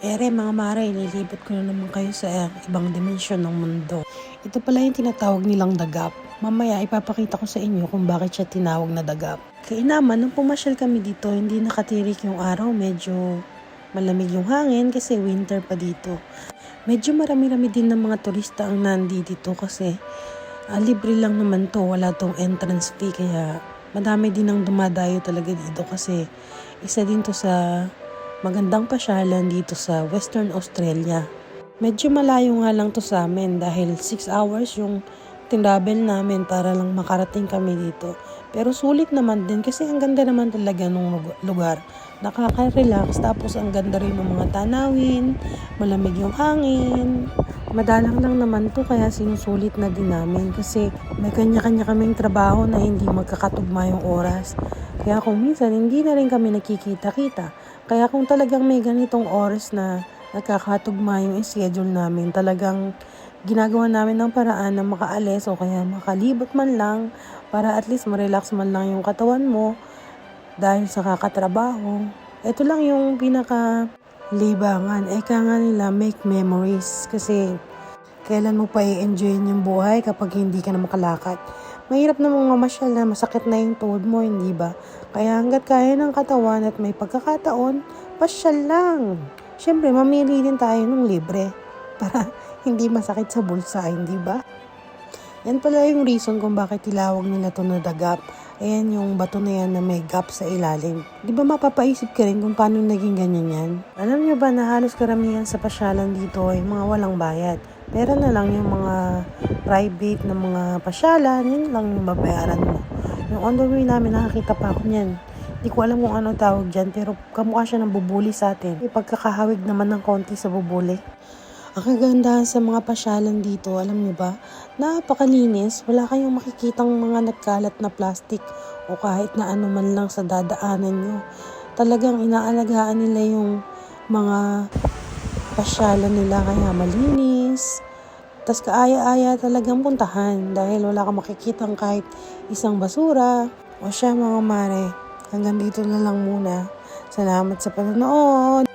Ere mga mare, ililibot ko na naman kayo sa ibang dimensyon ng mundo. Ito pala yung tinatawag nilang dagap. Mamaya ipapakita ko sa inyo kung bakit siya tinawag na dagap. Kaya naman, nung pumasyal kami dito, hindi nakatirik yung araw. Medyo malamig yung hangin kasi winter pa dito. Medyo marami-rami din ng mga turista ang nandito kasi libre lang naman to. Wala tong entrance fee kaya madami din ang dumadayo talaga dito kasi isa din to sa magandang pasyalan dito sa Western Australia. Medyo malayo nga lang to sa amin dahil 6 hours yung tinravel namin para lang makarating kami dito. Pero sulit naman din kasi ang ganda naman talaga ng lugar. Nakaka-relax tapos ang ganda rin ng mga tanawin, malamig yung hangin. Madalang lang naman to kaya sinusulit na din namin kasi may kanya-kanya kaming trabaho na hindi magkakatugma yung oras. Kaya kung minsan hindi na rin kami nakikita-kita. Kaya kung talagang may ganitong oras na nagkakatugma yung schedule namin, talagang ginagawa namin ng paraan na makaalis o kaya makalibot man lang para at least ma-relax man lang yung katawan mo dahil sa kakatrabaho. Ito lang yung pinaka-libangan. Eka nga nila, make memories kasi kailan mo pa i-enjoy yung buhay kapag hindi ka na makalakad. Mahirap namang mamasyal na masakit na yung tuhod mo, hindi ba? Kaya hanggat kaya ng katawan at may pagkakataon, pasyal lang. Siyempre, mamili din tayo ng libre para hindi masakit sa bulsa, hindi ba? Yan pala yung reason kung bakit tilawag nila to na dagap. Ayan yung bato na yan na may gap sa ilalim. Di ba mapapaisip ka rin kung paano naging ganyan yan? Alam nyo ba na halos karamihan sa pasyalan dito ay mga walang bayad. Pero na lang yung mga private na mga pasyalan, yun lang yung babayaran mo. Yung on the way namin, nakakita pa ako niyan. Hindi ko alam kung ano tawag dyan, pero kamukha siya ng bubuli sa atin. May pagkakahawig naman ng konti sa bubuli. Ang kagandahan sa mga pasyalan dito, alam niyo ba, napakalinis. Wala kayong makikitang mga nagkalat na plastic o kahit na ano man lang sa dadaanan nyo. Talagang inaalagaan nila yung mga pasyalan nila kaya malinis. Tas kaaya-aya talagang puntahan dahil wala kang makikitang kahit isang basura. O siya mga mare, hanggang dito na lang muna. Salamat sa panonood.